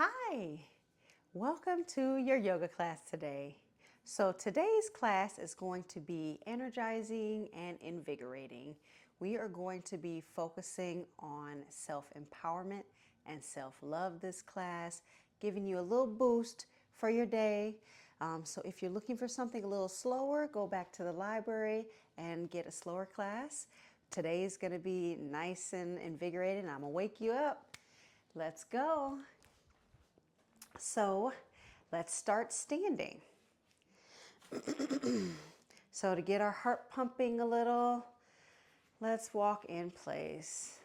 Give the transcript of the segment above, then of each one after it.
Hi, welcome to your yoga class today. So today's class is going to be energizing and invigorating. We are going to be focusing on self-empowerment and self-love this class, giving you a little boost for your day. So if you're looking for something a little slower, go back to the library and get a slower class. Today is going to be nice and invigorating. I'm going to wake you up. Let's go. So let's start standing. So to get our heart pumping a little, let's walk in place.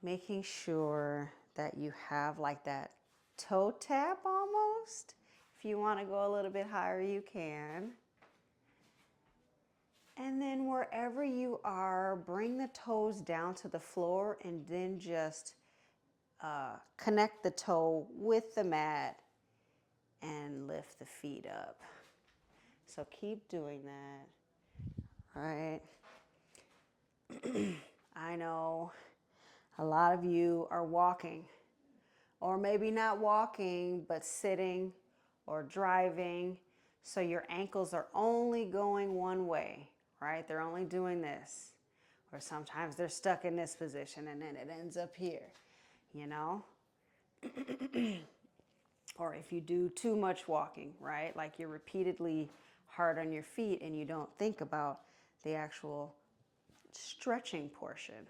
Making sure that you have like that toe tap almost. If you want to go a little bit higher, you can. And then wherever you are, bring the toes down to the floor and then just connect the toe with the mat and lift the feet up. So keep doing that, right? I know a lot of you are walking, or maybe not walking, but sitting or driving. So your ankles are only going one way, right? They're only doing this. Or sometimes they're stuck in this position and then it ends up here, you know? Or if you do too much walking, right? Like you're repeatedly hard on your feet and you don't think about the actual stretching portion.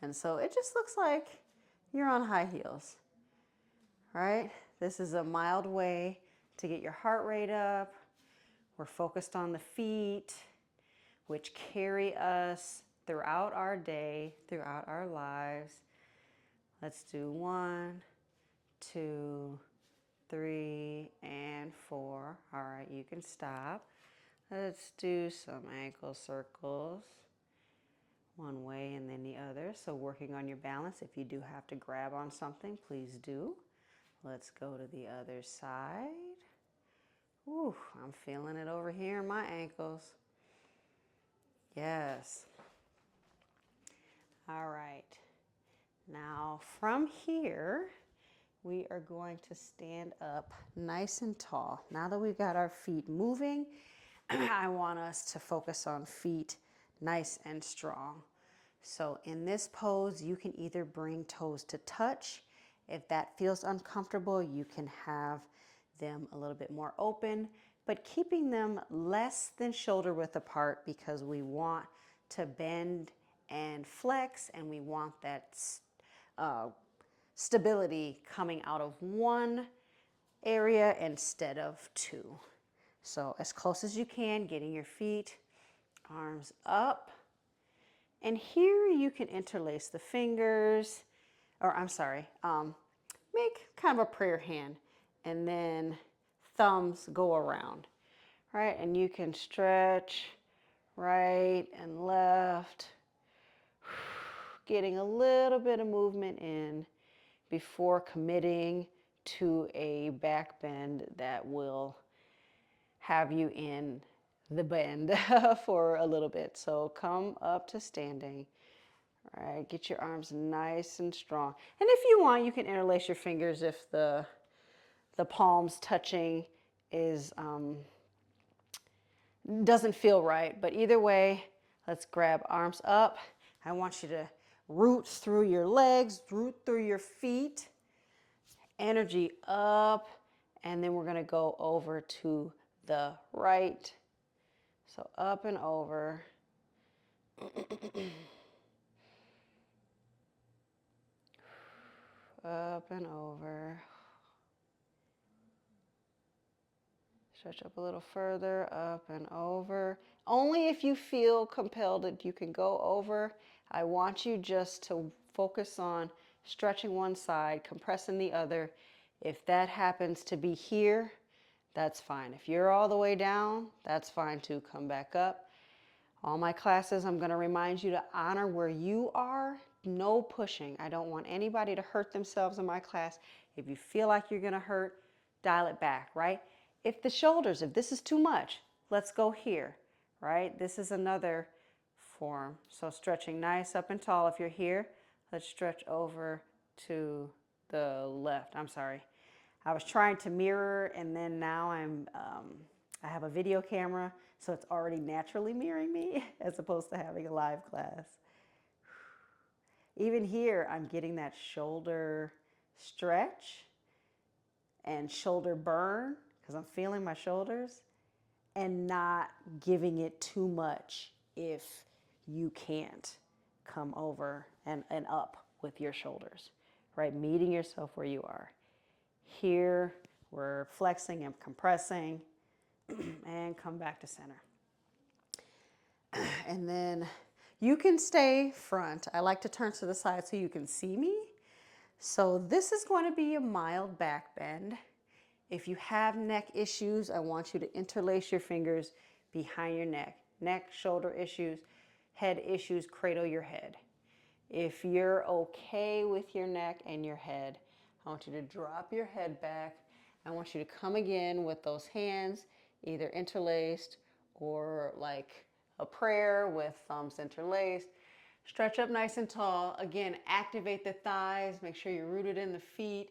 And so it just looks like you're on high heels, right? This is a mild way to get your heart rate up. We're focused on the feet, which carry us throughout our day, throughout our lives. Let's do 1, 2, 3, and 4. All right, you can stop. Let's do some ankle circles. One way and then the other. So working on your balance. If you do have to grab on something, please do. Let's go to the other side. Ooh, I'm feeling it over here in my ankles. Yes. All right. Now from here, we are going to stand up nice and tall. Now that we've got our feet moving, I want us to focus on feet nice and strong. So in this pose, you can either bring toes to touch. If that feels uncomfortable, you can have them a little bit more open, but keeping them less than shoulder width apart because we want to bend and flex and we want that stability coming out of one area instead of two. So as close as you can, getting your feet, arms up. And here you can interlace the fingers, or I'm sorry, make kind of a prayer hand and then thumbs go around, right? And you can stretch right and left, getting a little bit of movement in before committing to a back bend that will have you in the bend for a little bit. So come up to standing. All right, get your arms nice and strong. And if you want, you can interlace your fingers if the palms touching is doesn't feel right. But either way, let's grab arms up. I want you to root through your legs, root through your feet, energy up, and then we're gonna go over to the right. So up and over. Up and over. Stretch up a little further, up and over. Only if you feel compelled that you can go over. I want you just to focus on stretching one side, compressing the other. If that happens to be here, that's fine. If you're all the way down, that's fine too. Come back up. All my classes, I'm going to remind you to honor where you are. No pushing. I don't want anybody to hurt themselves in my class. If you feel like you're going to hurt, dial it back, right? If the shoulders, if this is too much, let's go here, right? This is another form. So stretching nice up and tall. If you're here, Let's stretch over to the left. I'm sorry. I was trying to mirror, and then now I have a video camera, so it's already naturally mirroring me as opposed to having a live class. Even here, I'm getting that shoulder stretch and shoulder burn because I'm feeling my shoulders, and not giving it too much if you can't come over and up with your shoulders, right? Meeting yourself where you are. Here, we're flexing and compressing, and come back to center. And then you can stay front. I like to turn to the side so you can see me. So this is going to be a mild back bend. If you have neck issues, I want you to interlace your fingers behind your neck. Neck, shoulder issues, head issues, cradle your head. If you're okay with your neck and your head, I want you to drop your head back. I want you to come again with those hands either interlaced or like a prayer with thumbs interlaced. Stretch up nice and tall. Again, activate the thighs. Make sure you're rooted in the feet.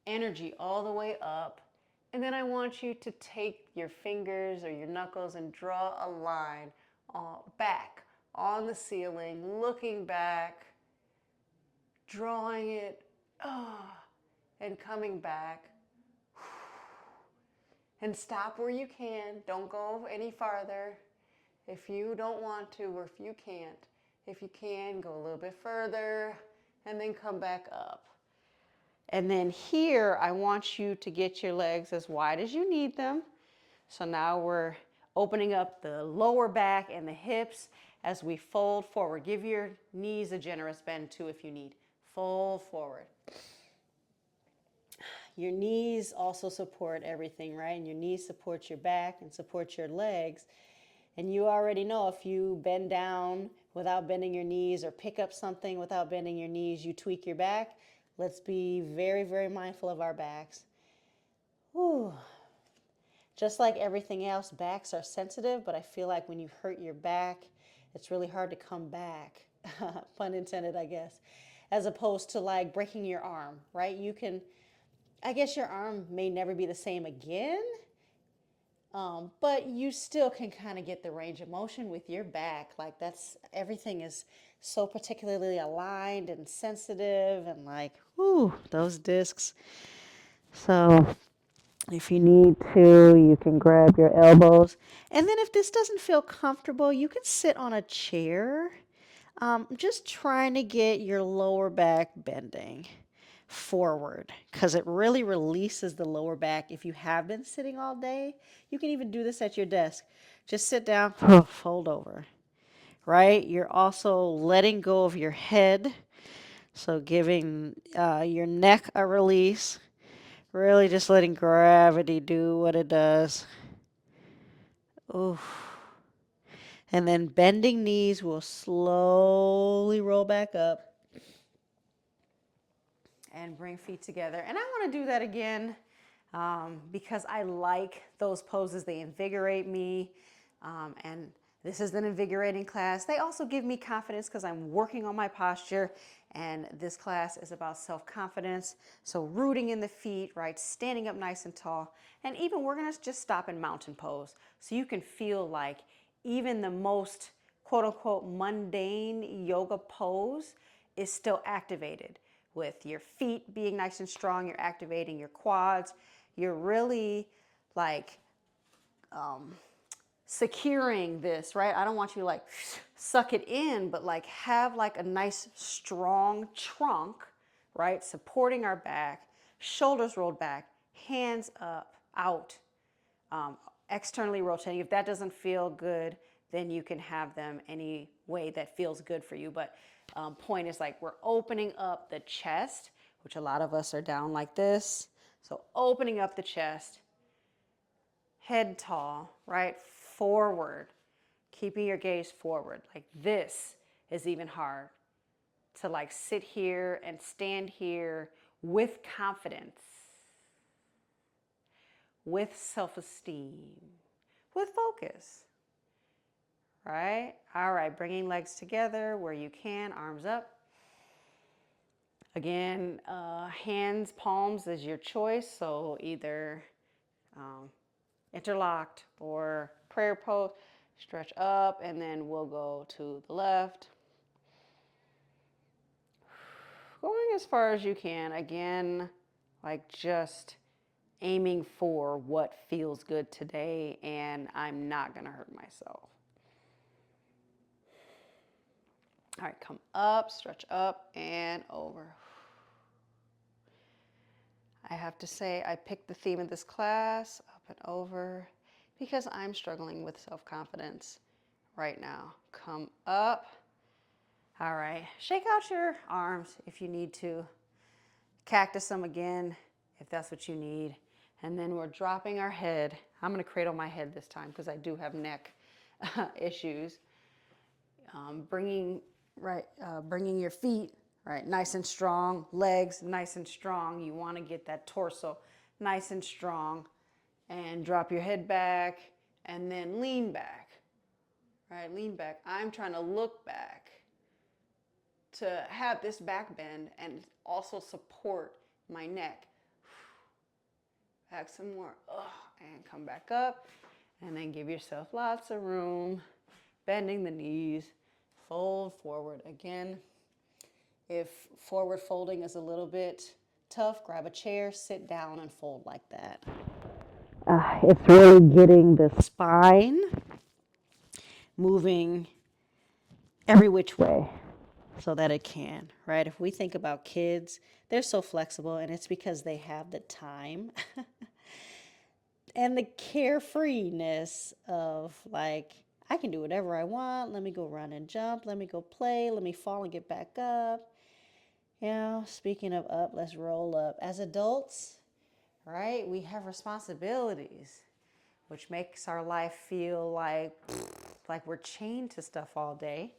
Energy all the way up. And then I want you to take your fingers or your knuckles and draw a line back on the ceiling, looking back, drawing it, and coming back. And stop where you can. Don't go any farther if you don't want to or if you can't. If you can, go a little bit further and then come back up. And then here, I want you to get your legs as wide as you need them. So now we're opening up the lower back and the hips as we fold forward. Give your knees a generous bend too if you need. Fold forward. Your knees also support everything, right? And your knees support your back and support your legs. And you already know if you bend down without bending your knees or pick up something without bending your knees, you tweak your back. Let's be very, very mindful of our backs. Whew. Just like everything else, backs are sensitive, but I feel like when you hurt your back, it's really hard to come back, pun intended, I guess, as opposed to like breaking your arm, right? You can, I guess your arm may never be the same again, but you still can kind of get the range of motion with your back. Like everything is so particularly aligned and sensitive and like, whoo, those discs. So if you need to, you can grab your elbows. And then if this doesn't feel comfortable, you can sit on a chair. Just trying to get your lower back bending forward because it really releases the lower back. If you have been sitting all day, you can even do this at your desk. Just sit down, fold over, right? You're also letting go of your head. So giving your neck a release. Really just letting gravity do what it does. Oof. And then bending knees will slowly roll back up. And bring feet together. And I want to do that again because I like those poses. They invigorate me. And this is an invigorating class. They also give me confidence because I'm working on my posture. And this class is about self-confidence. So rooting in the feet, right? Standing up nice and tall. And even we're going to just stop in mountain pose. So you can feel like even the most quote unquote mundane yoga pose is still activated. With your feet being nice and strong, you're activating your quads. You're really like securing this, right? I don't want you to like suck it in, but like have like a nice strong trunk, right? Supporting our back, shoulders rolled back, hands up, out, externally rotating. If that doesn't feel good, then you can have them any way that feels good for you. But point is like we're opening up the chest, which a lot of us are down like this. So opening up the chest, head tall, right? Forward, keeping your gaze forward. Like this is even hard to like sit here and stand here with confidence, with self-esteem, with focus. Right? All right, bringing legs together where you can, arms up. Again, hands, palms is your choice. So either interlocked or prayer pose. Stretch up, and then we'll go to the left. Going as far as you can. Again, like just aiming for what feels good today, and I'm not going to hurt myself. All right, come up, stretch up and over. I have to say, I picked the theme of this class, up and over, because I'm struggling with self-confidence right now. Come up. All right, shake out your arms if you need to. Cactus them again if that's what you need. And then we're dropping our head. I'm gonna cradle my head this time because I do have neck issues. Bringing your feet right nice and strong, legs nice and strong. You want to get that torso nice and strong, and drop your head back and then lean back. Right, lean back. I'm trying to look back to have this back bend and also support my neck. Back some more. And come back up, and then give yourself lots of room, bending the knees. Fold forward again. If forward folding is a little bit tough, grab a chair, sit down, and fold like that. It's really getting the spine moving every which way so that it can, right? If we think about kids, they're so flexible, and it's because they have the time and the carefreeness of like, I can do whatever I want. Let me go run and jump. Let me go play. Let me fall and get back up. You know, speaking of up, let's roll up. As adults, right, we have responsibilities, which makes our life feel like we're chained to stuff all day.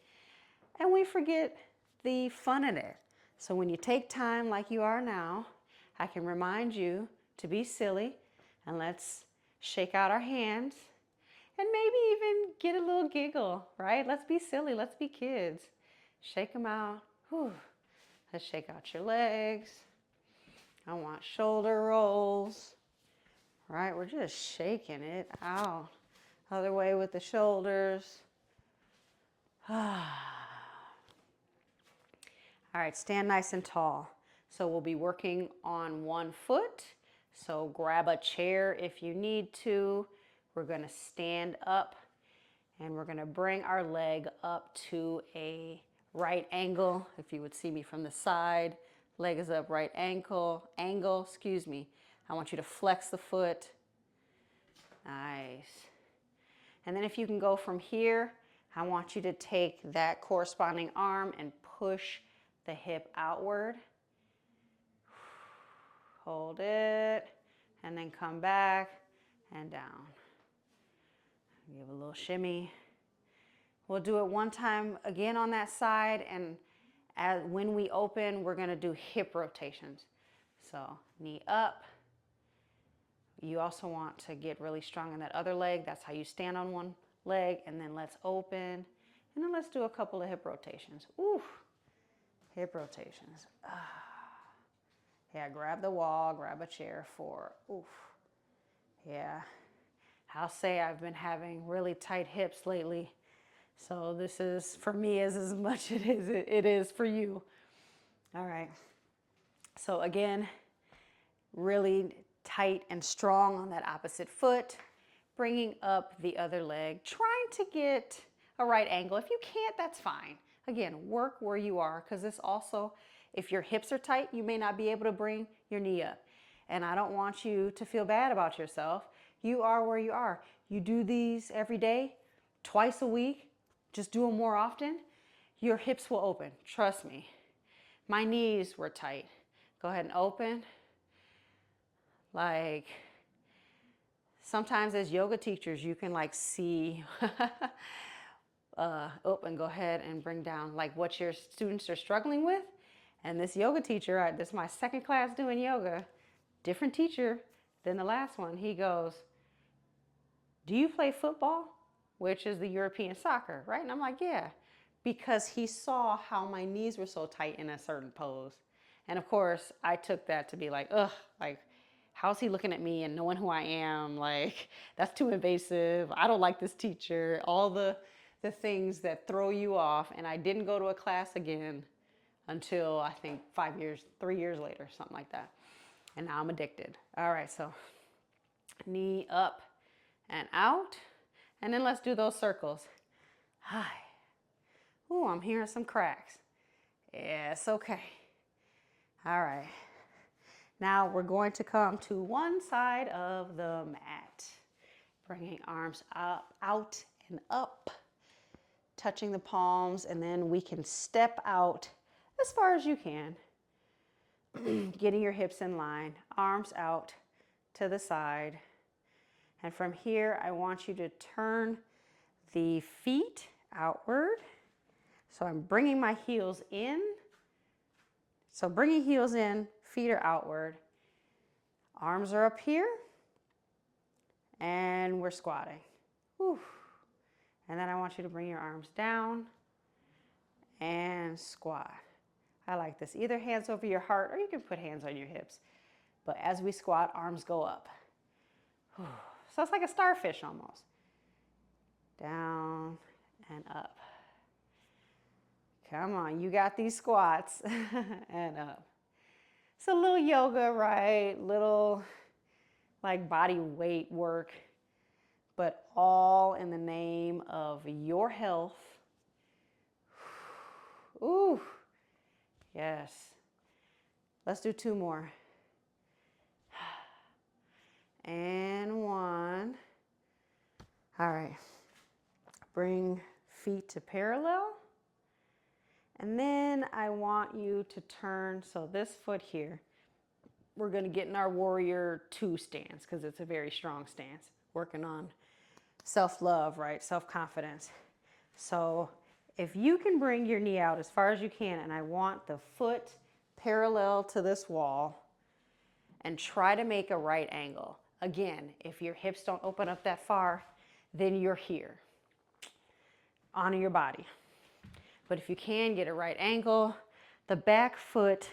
And we forget the fun in it. So when you take time like you are now, I can remind you to be silly, and let's shake out our hands and maybe even get a little giggle, right? Let's be silly. Let's be kids. Shake them out. Whew. Let's shake out your legs. I want shoulder rolls, right? We're just shaking it out. Other way with the shoulders. All right, stand nice and tall. So we'll be working on one foot. So grab a chair if you need to. We're gonna stand up, and we're gonna bring our leg up to a right angle. If you would see me from the side, leg is up, right angle, excuse me. I want you to flex the foot. Nice. And then if you can go from here, I want you to take that corresponding arm and push the hip outward. Hold it, and then come back and down. Give a little shimmy. We'll do it one time again on that side, and when we open, we're gonna do hip rotations. So knee up. You also want to get really strong in that other leg. That's how you stand on one leg, and then let's open, and then let's do a couple of hip rotations. Ooh, hip rotations. Yeah, grab the wall, grab a chair for, oof. Yeah, I'll say I've been having really tight hips lately. So this is, for me, is as much it is for you. All right. So again, really tight and strong on that opposite foot, bringing up the other leg, trying to get a right angle. If you can't, that's fine. Again, work where you are, because this also, if your hips are tight, you may not be able to bring your knee up. And I don't want you to feel bad about yourself. You are where you are. You do these every day, twice a week, just do them more often, your hips will open, trust me. My knees were tight. Go ahead and open. Like, sometimes as yoga teachers, you can like see, and go ahead and bring down like what your students are struggling with. And this yoga teacher, this is my second class doing yoga, different teacher than the last one. He goes, do you play football? Which is the European soccer, right? And I'm like, yeah, because he saw how my knees were so tight in a certain pose. And of course, I took that to be like, ugh, like, how's he looking at me and knowing who I am? Like, that's too invasive. I don't like this teacher. All the things that throw you off. And I didn't go to a class again until I think 5 years, 3 years later, something like that. And now I'm addicted. All right, so knee up and out. And then let's do those circles. Hi. Ooh, I'm hearing some cracks. Yeah, it's okay. All right. Now we're going to come to one side of the mat. Bringing arms up, out and up. Touching the palms, and then we can step out as far as you can. Getting your hips in line, arms out to the side. And from here, I want you to turn the feet outward. So I'm bringing my heels in. So bringing heels in, feet are outward. Arms are up here. And we're squatting. Whew. And then I want you to bring your arms down and squat. I like this. Either hands over your heart or you can put hands on your hips. But as we squat, arms go up. Whew. So it's like a starfish almost. Down and up. Come on, you got these squats. And up. It's a little yoga, right? Little like body weight work, but all in the name of your health. Ooh, yes. Let's do 2 more. And 1. All right. Bring feet to parallel. And then I want you to turn, so this foot here, we're going to get in our warrior 2 stance because it's a very strong stance. Working on self-love, right? Self-confidence. So if you can bring your knee out as far as you can, and I want the foot parallel to this wall, and try to make a right angle. Again, if your hips don't open up that far, then you're here. Honor your body. But if you can get a right angle, the back foot,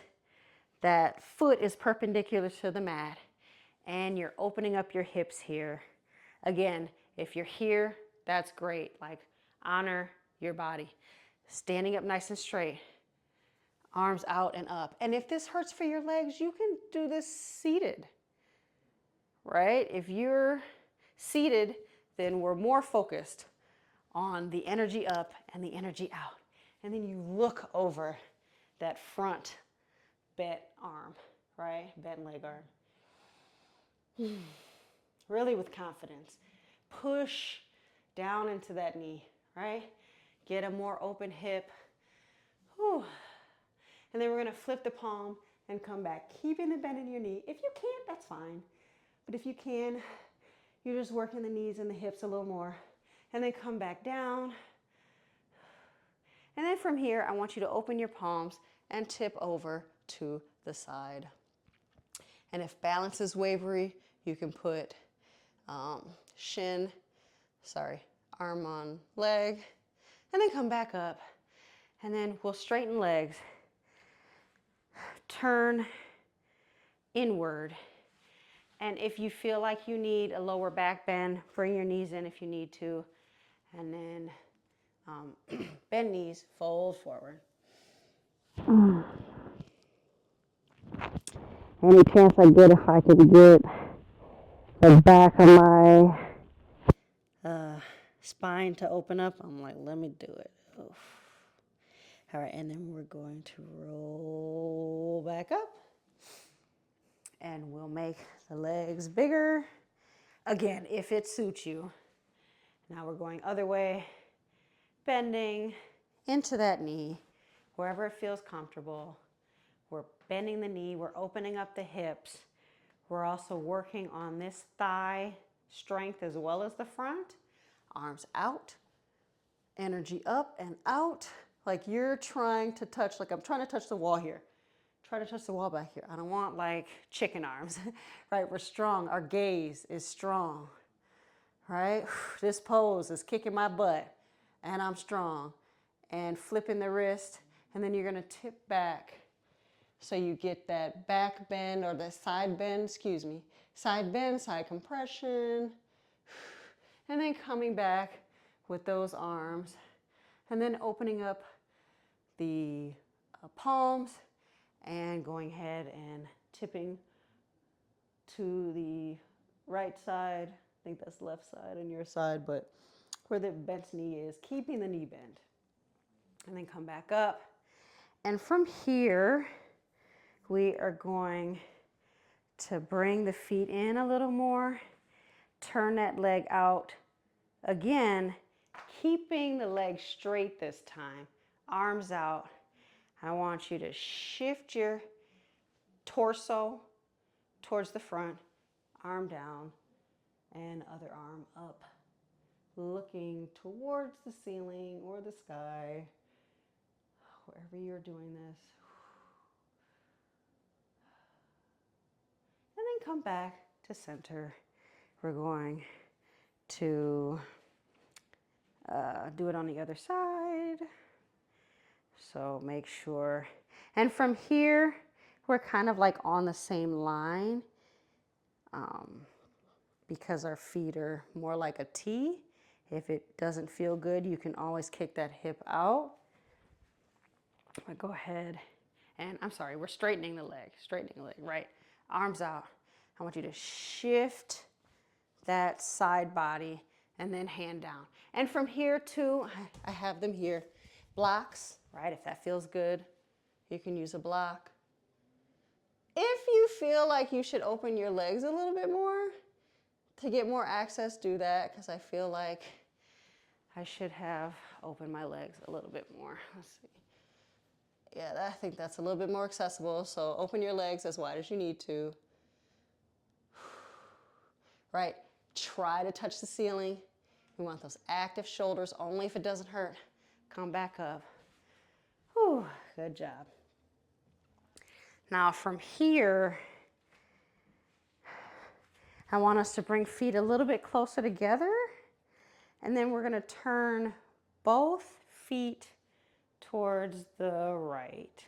that foot is perpendicular to the mat, and you're opening up your hips here. Again, if you're here, that's great. Like, honor your body. Standing up nice and straight. Arms out and up. And if this hurts for your legs, you can do this seated, right? If you're seated, then we're more focused on the energy up and the energy out. And then you look over that front bent arm, right? Bent leg arm. Really with confidence. Push down into that knee, right? Get a more open hip. Whew. And then we're going to flip the palm and come back, keeping the bend in your knee. If you can't, that's fine. But if you can, you're just working the knees and the hips a little more. And then come back down. And then from here, I want you to open your palms and tip over to the side. And if balance is wavery, you can put arm on leg, and then come back up. And then we'll straighten legs. Turn inward. And if you feel like you need a lower back bend, bring your knees in if you need to. And then bend knees, fold forward. Any chance I get, if I can get the back of my spine to open up, I'm like, let me do it. Oof. All right, and then we're going to roll back up. And we'll make the legs bigger. Again, if it suits you. Now we're going other way. Bending into that knee, wherever it feels comfortable. We're bending the knee. We're opening up the hips. We're also working on this thigh strength as well as the front. Arms out. Energy up and out. Like you're trying to touch, like I'm trying to touch the wall here. Try to touch the wall back here. I don't want like chicken arms, right? We're strong. Our gaze is strong, right? This pose is kicking my butt and I'm strong. And flipping the wrist, and then you're gonna tip back So you get that back bend or the side bend, excuse me, side bend, side compression, and then coming back with those arms, and then opening up the palms and going ahead and tipping to the right side. I think that's left side on your side, but where the bent knee is, keeping the knee bent. And then come back up. And from here, we are going to bring the feet in a little more, turn that leg out again, keeping the leg straight this time, arms out. I want you to shift your torso towards the front, arm down, and other arm up, looking towards the ceiling or the sky, wherever you're doing this. And then come back to center. We're going to do it on the other side. So make sure. And from here, we're kind of like on the same line because our feet are more like a T. If it doesn't feel good, you can always kick that hip out. But go ahead. And I'm sorry, we're straightening the leg, right? Arms out. I want you to shift that side body and then hand down. And from here to, I have them here, blocks, right? If that feels good, you can use a block. If you feel like you should open your legs a little bit more to get more access, do that, because I feel like I should have opened my legs a little bit more. Let's see. Yeah, I think that's a little bit more accessible. So open your legs as wide as you need to. Right, try to touch the ceiling. We want those active shoulders only if it doesn't hurt. Come back up. Whew, good job. Now from here, I want us to bring feet a little bit closer together. And then we're going to turn both feet towards the right.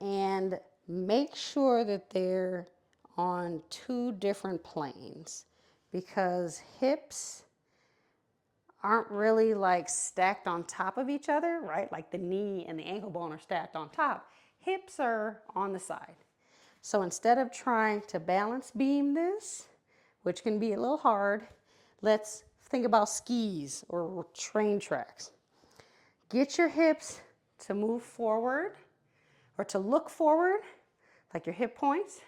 And make sure that they're on two different planes, because hips aren't really like stacked on top of each other, right? Like the knee and the ankle bone are stacked on top. Hips are on the side. So instead of trying to balance beam this, which can be a little hard, let's think about skis or train tracks. Get your hips to move forward or to look forward, like your hip points.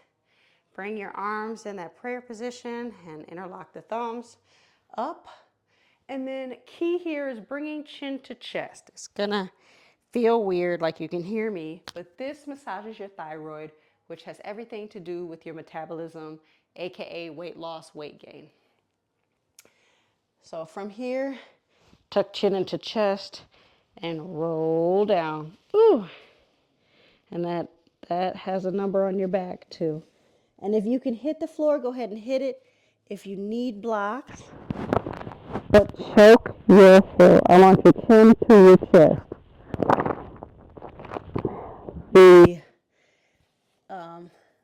Bring your arms in that prayer position and interlock the thumbs up. And then key here is bringing chin to chest. It's gonna feel weird, like you can hear me, but this massages your thyroid, which has everything to do with your metabolism, AKA weight loss, weight gain. So from here, tuck chin into chest and roll down. Ooh. And that has a number on your back too. And if you can hit the floor, go ahead and hit it. If you need blocks, but choke your full. I want your chin to your chest.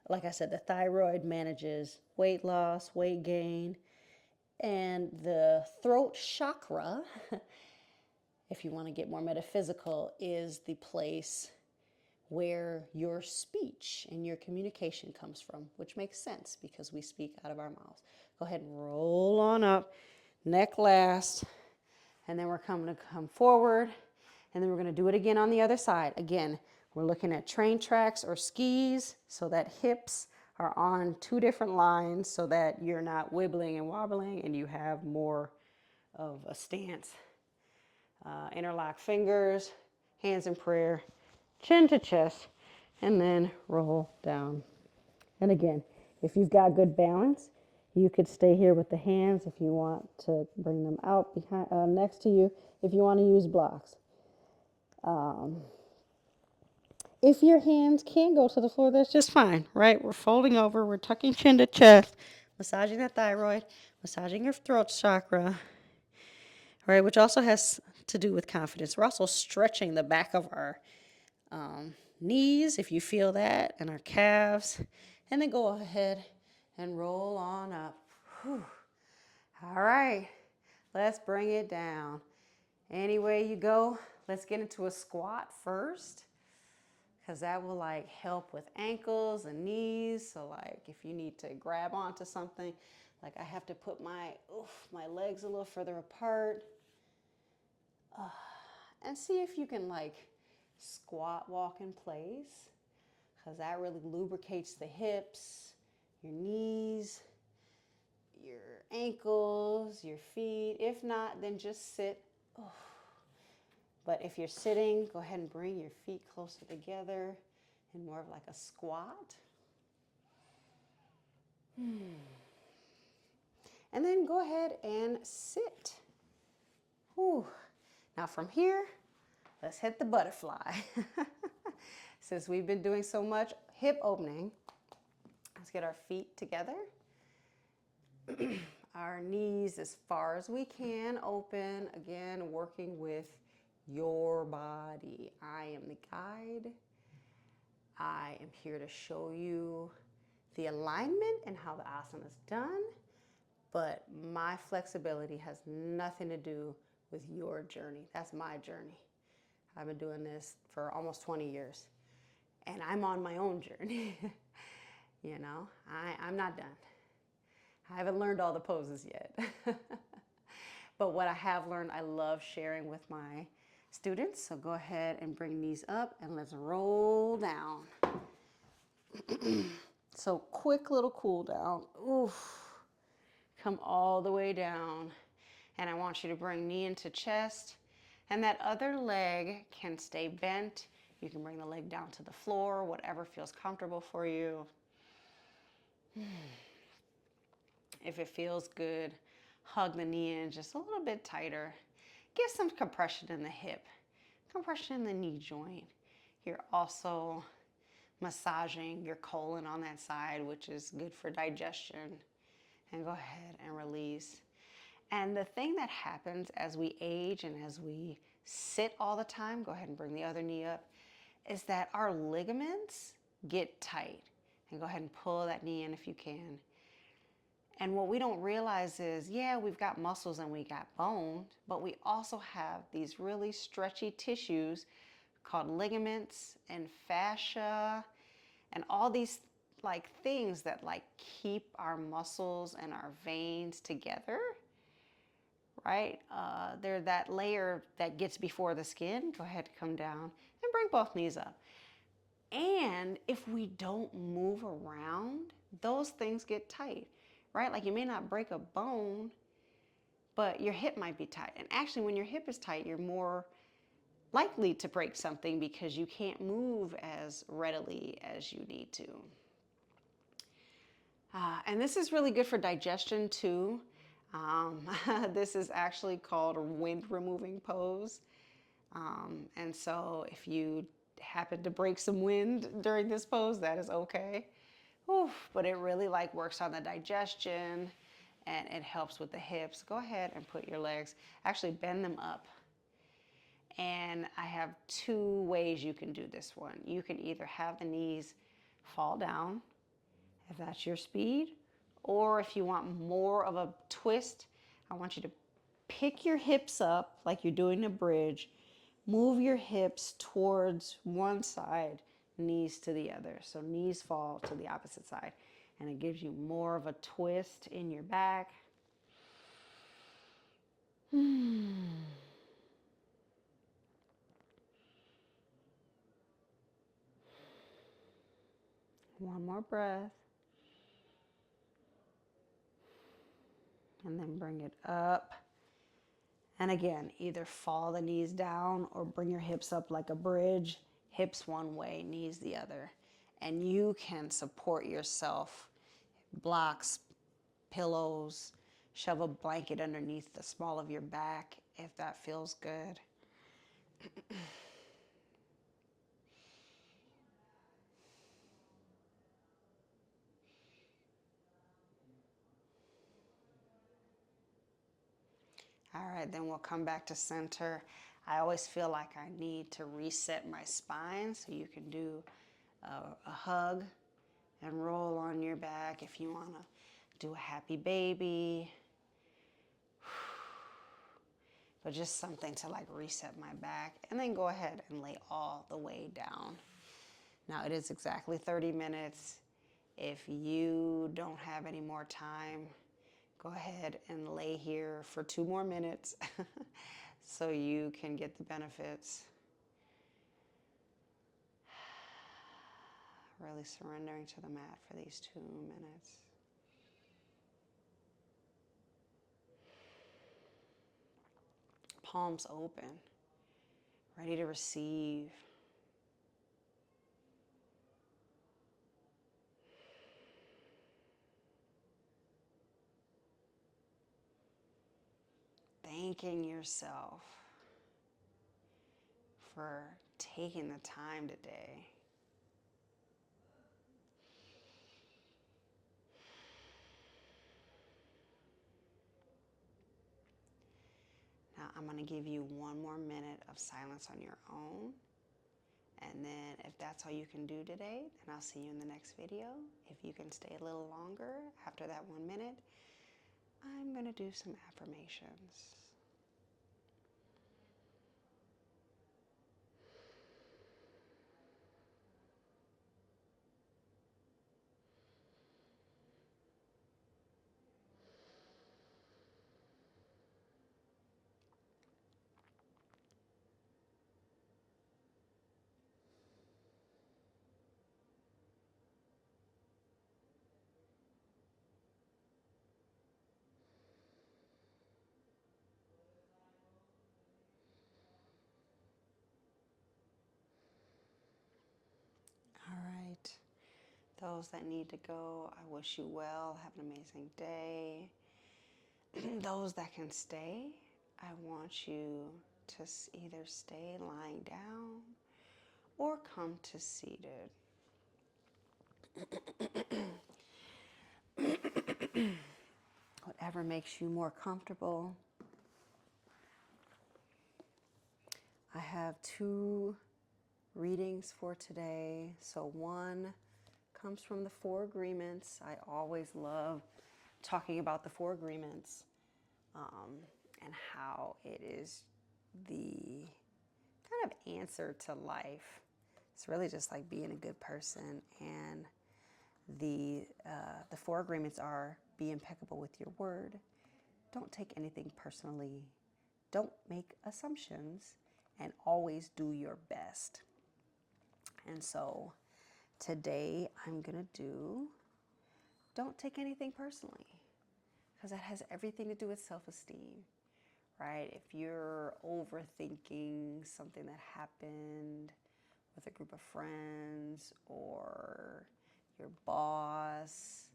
Like I said, the thyroid manages weight loss, weight gain, and the throat chakra, if you want to get more metaphysical, is the place where your speech and your communication comes from, which makes sense because we speak out of our mouths. Go ahead and roll on up, neck last, and then we're going to come forward, and then we're going to do it again on the other side. Again, we're looking at train tracks or skis so that hips are on two different lines so that you're not wibbling and wobbling and you have more of a stance. Interlock fingers, hands in prayer, chin to chest, and then roll down. And again, if you've got good balance, you could stay here with the hands if you want to bring them out behind, next to you, if you want to use blocks. If your hands can't go to the floor, that's just fine, right? We're folding over, we're tucking chin to chest, massaging that thyroid, massaging your throat chakra, right? Which also has to do with confidence. We're also stretching the back of our knees if you feel that, and our calves. And then go ahead and roll on up. Whew. All right, let's bring it down. Any way you go, let's get into a squat first, because that will like help with ankles and knees. So like if you need to grab onto something, like I have to put my legs a little further apart. And see if you can like squat walk in place, because that really lubricates the hips, your knees, your ankles, your feet. If not, then just sit. But if you're sitting, go ahead and bring your feet closer together in more of like a squat. And then go ahead and sit. Whew. Now from here, let's hit the butterfly. Since we've been doing so much hip opening, let's get our feet together. Our knees as far as we can open. Again, working with your body. I am the guide. I am here to show you the alignment and how the asana is done, but my flexibility has nothing to do with your journey. That's my journey. I've been doing this for almost 20 years, and I'm on my own journey. You know, I'm not done. I haven't learned all the poses yet. But what I have learned, I love sharing with my students. So go ahead and bring these up and let's roll down. So quick little cool down. Oof. Come all the way down. And I want you to bring knee into chest. And that other leg can stay bent. You can bring the leg down to the floor, whatever feels comfortable for you. If it feels good, hug the knee in just a little bit tighter. Give some compression in the hip, compression in the knee joint. You're also massaging your colon on that side, which is good for digestion. And go ahead and release. And the thing that happens as we age and as we sit all the time, go ahead and bring the other knee up, is that our ligaments get tight. And go ahead and pull that knee in if you can. And what we don't realize is, yeah, we've got muscles and we got bone, but we also have these really stretchy tissues called ligaments and fascia and all these like things that like keep our muscles and our veins together, right? They're that layer that gets before the skin. Go ahead, come down and bring both knees up. And if we don't move around, those things get tight, right? Like you may not break a bone, but your hip might be tight. And actually, when your hip is tight, you're more likely to break something because you can't move as readily as you need to. And this is really good for digestion too. This is actually called a wind removing pose. And so if you happen to break some wind during this pose, that is okay. Oof, but it really like works on the digestion and it helps with the hips. Go ahead and put your legs, actually bend them up. And I have two ways you can do this one. You can either have the knees fall down, if that's your speed, or if you want more of a twist, I want you to pick your hips up like you're doing a bridge, move your hips towards one side, knees to the other. So knees fall to the opposite side. And it gives you more of a twist in your back. One more breath. And then bring it up. And again, either fall the knees down or bring your hips up like a bridge. Hips one way, knees the other. And you can support yourself. Blocks, pillows, shove a blanket underneath the small of your back if that feels good. All right, then we'll come back to center. I always feel like I need to reset my spine, so you can do a hug and roll on your back if you want to do a happy baby. But just something to like reset my back, and then go ahead and lay all the way down. Now it is exactly 30 minutes. If you don't have any more time, go ahead and lay here for 2 more minutes so you can get the benefits. Really surrendering to the mat for these 2 minutes. Palms open, ready to receive. Thanking yourself for taking the time today. Now I'm going to give you 1 more minute of silence on your own. And then if that's all you can do today, then I'll see you in the next video. If you can stay a little longer after that 1 minute, I'm going to do some affirmations. All right. Those that need to go, I wish you well. Have an amazing day. Those that can stay, I want you to either stay lying down or come to seated. Whatever makes you more comfortable. I have 2 readings for today. So one comes from the 4 agreements. I always love talking about the 4 agreements and how it is the kind of answer to life. It's really just like being a good person. And the 4 agreements are: be impeccable with your word, don't take anything personally, don't make assumptions, and always do your best. And so today I'm going to do don't take anything personally, because that has everything to do with self-esteem, right? If you're overthinking something that happened with a group of friends or your boss,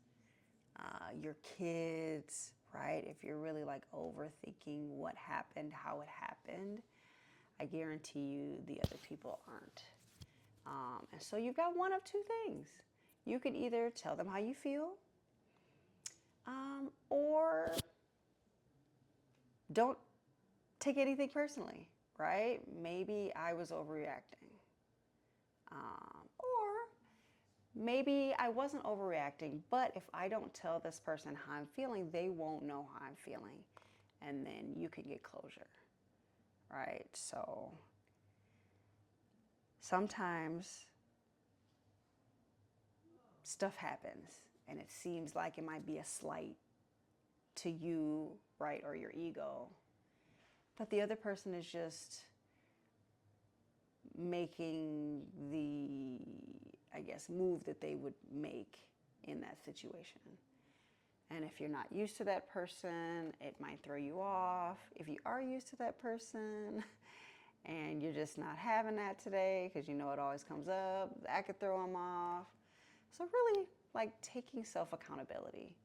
your kids, right? If you're really like overthinking what happened, how it happened, I guarantee you the other people aren't. And so you've got one of 2 things. You could either tell them how you feel, or don't take anything personally, right? Maybe I was overreacting. Or maybe I wasn't overreacting, but if I don't tell this person how I'm feeling, they won't know how I'm feeling. And then you can get closure, right? So sometimes stuff happens and it seems like it might be a slight to you, right, or your ego. But the other person is just making the, I guess, move that they would make in that situation. And if you're not used to that person, it might throw you off. If you are used to that person and you're just not having that today because you know it always comes up, that could throw them off. So really, like taking self-accountability,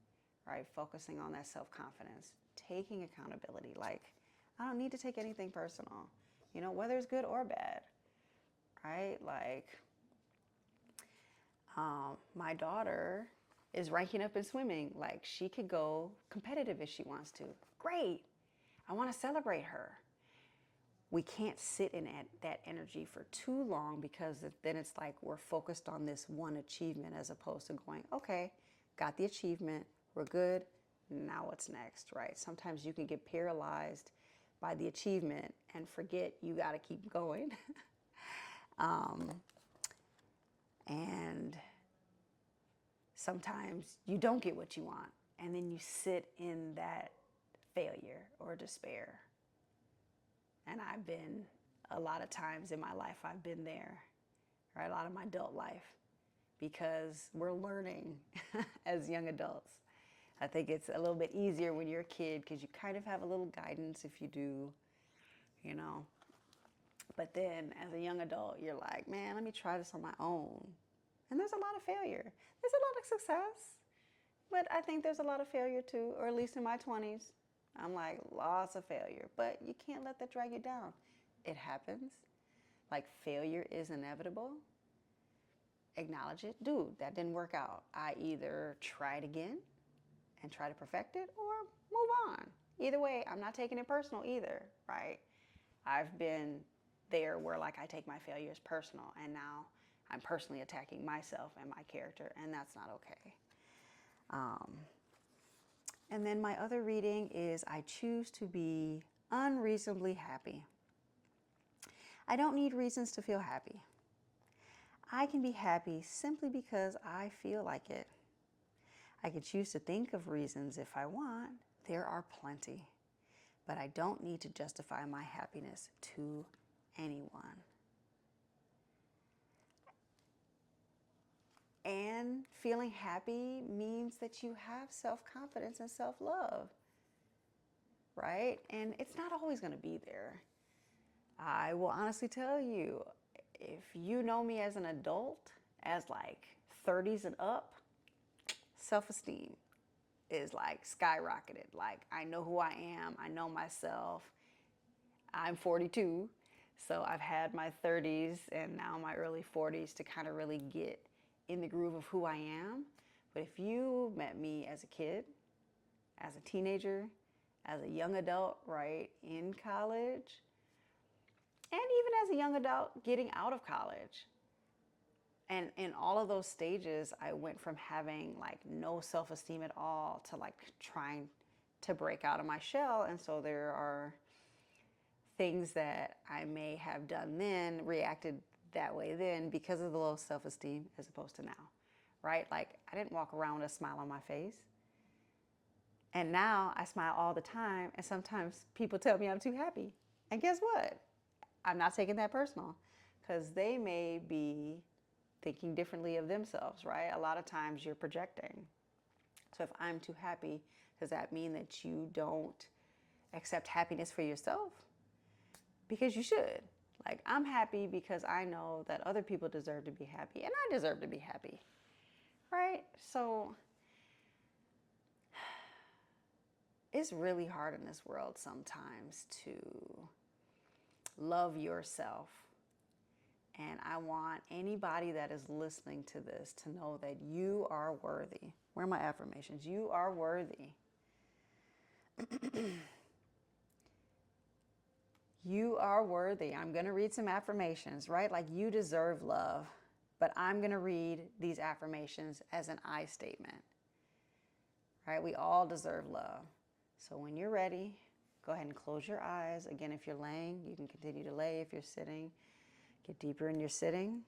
right? Focusing on that self-confidence, taking accountability. Like, I don't need to take anything personal, you know, whether it's good or bad, right? Like, my daughter is ranking up in swimming. Like, she could go competitive if she wants to. Great. I want to celebrate her. we can't sit in that energy for too long, because then it's like we're focused on this one achievement as opposed to going, okay, got the achievement, we're good, now what's next, right? Sometimes you can get paralyzed by the achievement and forget you got to keep going. And sometimes you don't get what you want, and then you sit in that failure or despair. And I've been, a lot of times in my life, I've been there, right? A lot of my adult life, because we're learning as young adults. I think it's a little bit easier when you're a kid because you kind of have a little guidance if you do, you know. But then as a young adult, you're like, man, let me try this on my own. And there's a lot of failure. There's a lot of success, but I think there's a lot of failure too, or at least in my 20s. I'm like, lots of failure, but you can't let that drag you down. It happens. Like, failure is inevitable. Acknowledge it. Dude, that didn't work out. I either try it again and try to perfect it, or move on. Either way, I'm not taking it personal either, right? I've been there where, like, I take my failures personal, and now I'm personally attacking myself and my character, and that's not okay. And then my other reading is, I choose to be unreasonably happy. I don't need reasons to feel happy. I can be happy simply because I feel like it. I can choose to think of reasons if I want. There are plenty. But I don't need to justify my happiness to anyone. And feeling happy means that you have self-confidence and self-love, right? And it's not always going to be there. I will honestly tell you, if you know me as an adult, as like 30s and up, self-esteem is like skyrocketed. Like, I know who I am. I know myself. I'm 42, so I've had my 30s and now my early 40s to kind of really get in the groove of who I am. But if you met me as a kid, as a teenager, as a young adult, right, in college, and even as a young adult getting out of college, and in all of those stages, I went from having like no self-esteem at all to like trying to break out of my shell. And so there are things that I may have done then, reacted that way then because of the low self-esteem as opposed to now, right? Like, I didn't walk around with a smile on my face. And now I smile all the time, and sometimes people tell me I'm too happy. And guess what? I'm not taking that personal, because they may be thinking differently of themselves, right? A lot of times you're projecting. So if I'm too happy, does that mean that you don't accept happiness for yourself? Because you should. Like, I'm happy because I know that other people deserve to be happy, and I deserve to be happy, right? So it's really hard in this world sometimes to love yourself. And I want anybody that is listening to this to know that you are worthy. Where are my affirmations? You are worthy. You are worthy. I'm going to read some affirmations, right? Like, you deserve love. But I'm going to read these affirmations as an I statement, right? We all deserve love. So when you're ready, go ahead and close your eyes. Again, if you're laying, you can continue to lay. If you're sitting, get deeper in your sitting.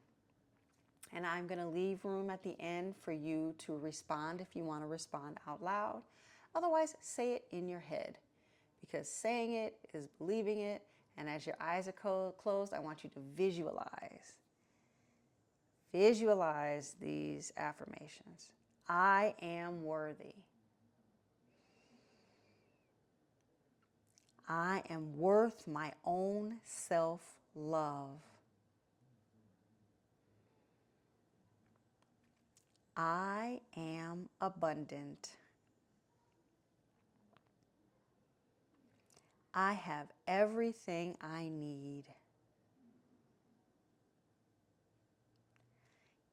And I'm going to leave room at the end for you to respond if you want to respond out loud. Otherwise, say it in your head, because saying it is believing it. And as your eyes are closed, I want you to visualize. Visualize these affirmations. I am worthy. I am worth my own self-love. I am abundant. I have everything I need.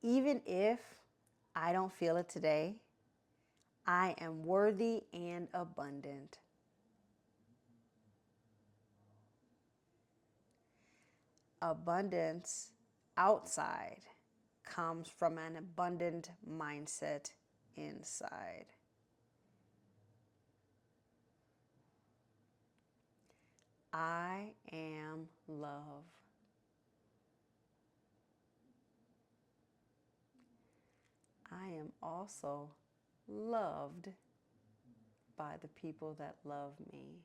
Even if I don't feel it today, I am worthy and abundant. abundance outside comes from an abundant mindset inside. I am love. I am also loved by the people that love me.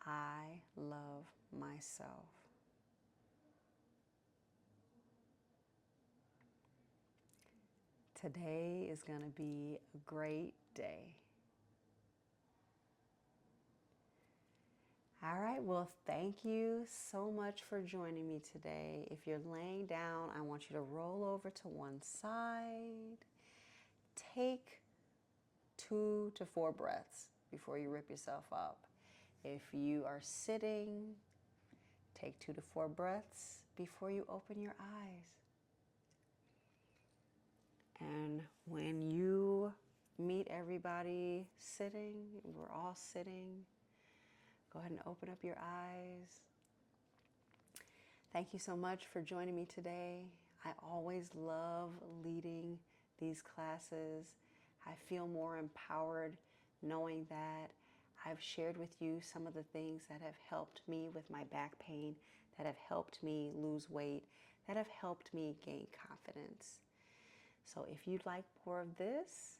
I love myself. Today is going to be a great day. All right, well, thank you so much for joining me today. If you're laying down, I want you to roll over to one side. Take 2 to 4 breaths before you rip yourself up. If you are sitting, take 2 to 4 breaths before you open your eyes. And when you meet everybody sitting, we're all sitting, go ahead and open up your eyes. Thank you so much for joining me today. I always love leading these classes. I feel more empowered knowing that I've shared with you some of the things that have helped me with my back pain, that have helped me lose weight, that have helped me gain confidence. So if you'd like more of this,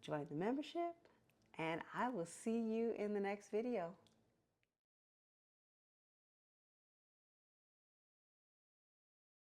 join the membership, and I will see you in the next video.